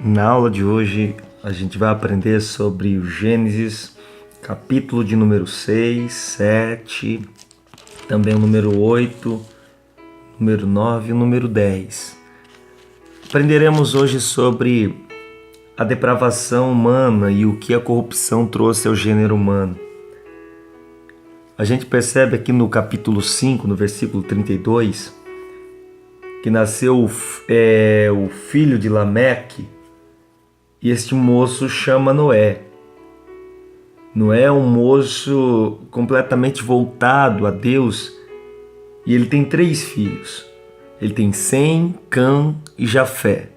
Na aula de hoje a gente vai aprender sobre o Gênesis, capítulo de número 6, 7, também o número 8, número 9 e o número 10. Aprenderemos hoje sobre a depravação humana e o que a corrupção trouxe ao gênero humano. A gente percebe aqui no capítulo 5, no versículo 32, que nasceu o filho de Lameque, e este moço chama Noé. Noé é um moço completamente voltado a Deus e ele tem 3 filhos. Ele tem Sem, Cã e Jafé.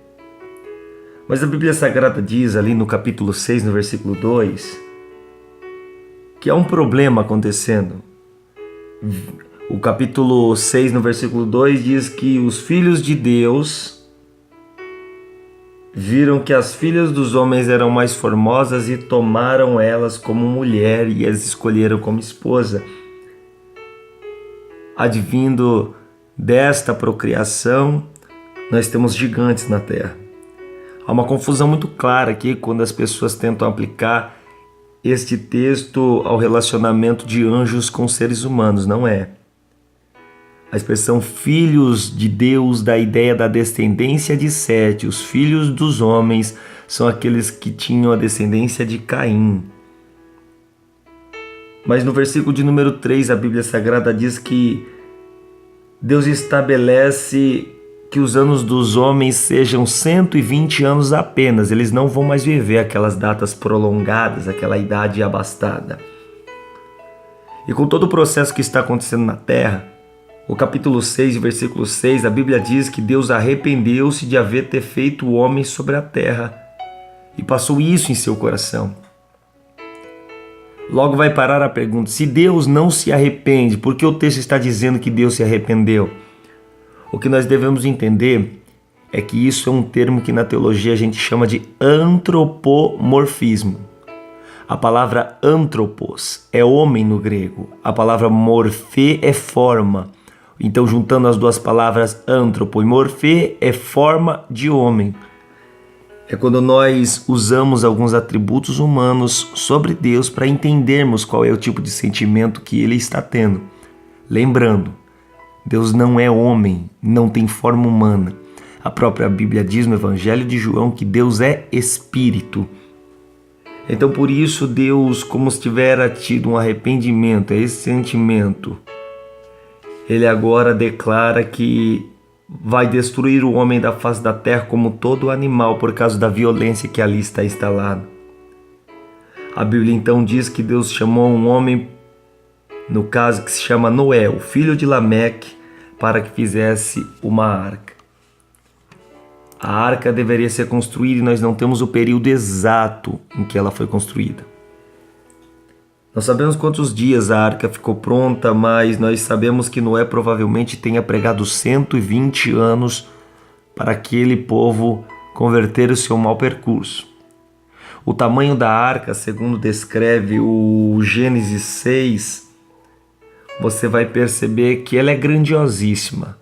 Mas a Bíblia Sagrada diz ali no capítulo 6, no versículo 2, que há um problema acontecendo. O capítulo 6, no versículo 2, diz que os filhos de Deus viram que as filhas dos homens eram mais formosas e tomaram elas como mulher e as escolheram como esposa. Advindo desta procriação, nós temos gigantes na terra. Há uma confusão muito clara aqui quando as pessoas tentam aplicar este texto ao relacionamento de anjos com seres humanos. Não é. A expressão filhos de Deus dá a ideia da descendência de Sete. Os filhos dos homens são aqueles que tinham a descendência de Caim. Mas no versículo de número 3, a Bíblia Sagrada diz que Deus estabelece que os anos dos homens sejam 120 anos apenas. Eles não vão mais viver aquelas datas prolongadas, aquela idade abastada. E com todo o processo que está acontecendo na terra, o capítulo 6, versículo 6, a Bíblia diz que Deus arrependeu-se de haver ter feito o homem sobre a terra e passou isso em seu coração. Logo vai parar a pergunta: se Deus não se arrepende, por que o texto está dizendo que Deus se arrependeu? O que nós devemos entender é que isso é um termo que na teologia a gente chama de antropomorfismo. A palavra antropos é homem no grego, a palavra morfê é forma. Então, juntando as duas palavras antropo e morfê, é forma de homem. É quando nós usamos alguns atributos humanos sobre Deus para entendermos qual é o tipo de sentimento que Ele está tendo. Lembrando, Deus não é homem, não tem forma humana. A própria Bíblia diz no Evangelho de João que Deus é Espírito. Então, por isso, Deus, como se tivera tido um arrependimento, é esse sentimento. Ele agora declara que vai destruir o homem da face da terra como todo animal por causa da violência que ali está instalada. A Bíblia então diz que Deus chamou um homem, no caso que se chama Noé, o filho de Lameque, para que fizesse uma arca. A arca deveria ser construída e nós não temos o período exato em que ela foi construída. Nós sabemos quantos dias a arca ficou pronta, mas nós sabemos que Noé provavelmente tenha pregado 120 anos para aquele povo converter o seu mau percurso. O tamanho da arca, segundo descreve o Gênesis 6, você vai perceber que ela é grandiosíssima.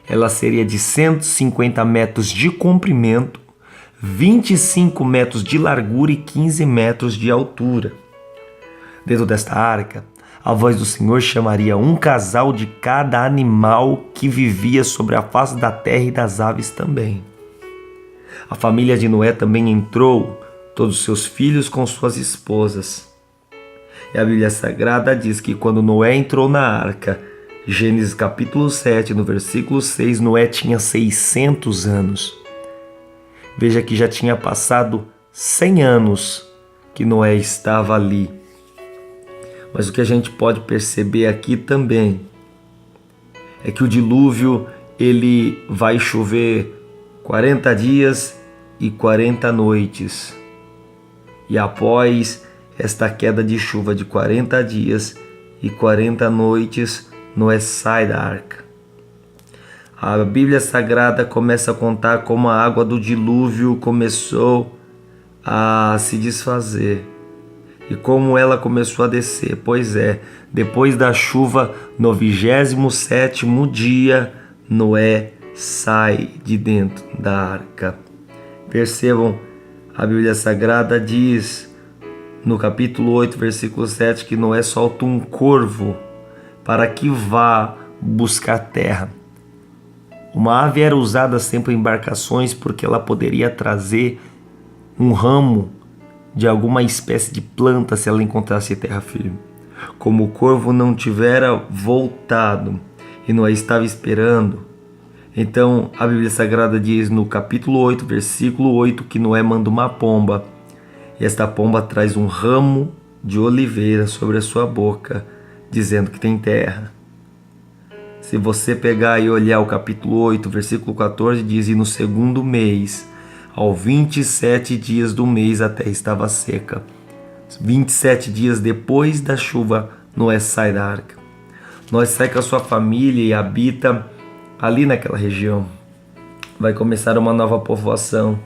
Ela seria de 150 metros de comprimento, 25 metros de largura e 15 metros de altura. Dentro desta arca, a voz do Senhor chamaria um casal de cada animal que vivia sobre a face da terra e das aves também. A família de Noé também entrou, todos os seus filhos com suas esposas. E a Bíblia Sagrada diz que quando Noé entrou na arca, Gênesis capítulo 7, no versículo 6, Noé tinha 600 anos. Veja que já tinha passado 100 anos que Noé estava ali. Mas o que a gente pode perceber aqui também é que o dilúvio ele vai chover 40 dias e 40 noites. E após esta queda de chuva de 40 dias e 40 noites, Noé sai da arca. A Bíblia Sagrada começa a contar como a água do dilúvio começou a se desfazer. E como ela começou a descer? Pois é, depois da chuva, no 27º dia, Noé sai de dentro da arca. Percebam, a Bíblia Sagrada diz no capítulo 8, versículo 7, que Noé solta um corvo para que vá buscar terra. Uma ave era usada sempre em embarcações porque ela poderia trazer um ramo de alguma espécie de planta se ela encontrasse terra firme. Como o corvo não tivera voltado e Noé estava esperando, então a Bíblia Sagrada diz no capítulo 8, versículo 8, que Noé manda uma pomba, e esta pomba traz um ramo de oliveira sobre a sua boca, dizendo que tem terra. Se você pegar e olhar o capítulo 8, versículo 14, diz: e no segundo mês, ao 27 dias do mês, a terra estava seca. 27 dias depois da chuva, Noé sai da arca. Noé sai com a sua família e habita ali naquela região. Vai começar uma nova povoação.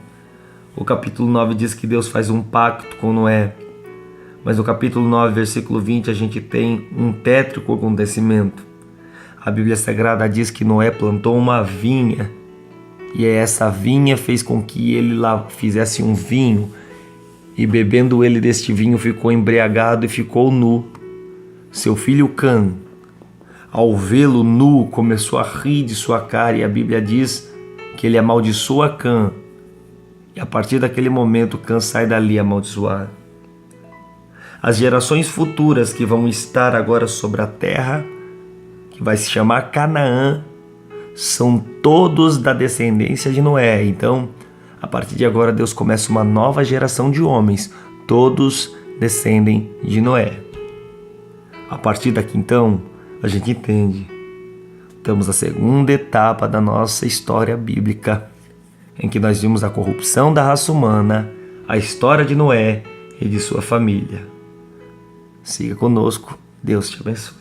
O capítulo 9 diz que Deus faz um pacto com Noé. Mas no capítulo 9, versículo 20, a gente tem um tétrico acontecimento. A Bíblia Sagrada diz que Noé plantou uma vinha, e essa vinha fez com que ele lá fizesse um vinho, e bebendo ele deste vinho ficou embriagado e ficou nu. Seu filho Cã, ao vê-lo nu, começou a rir de sua cara, e a Bíblia diz que ele amaldiçoa Cã, e a partir daquele momento Cã sai dali amaldiçoado. As gerações futuras que vão estar agora sobre a terra, que vai se chamar Canaã, são todos da descendência de Noé. Então, a partir de agora, Deus começa uma nova geração de homens, todos descendem de Noé. A partir daqui, então, a gente entende. Estamos na segunda etapa da nossa história bíblica, em que nós vimos a corrupção da raça humana, a história de Noé e de sua família. Siga conosco, Deus te abençoe.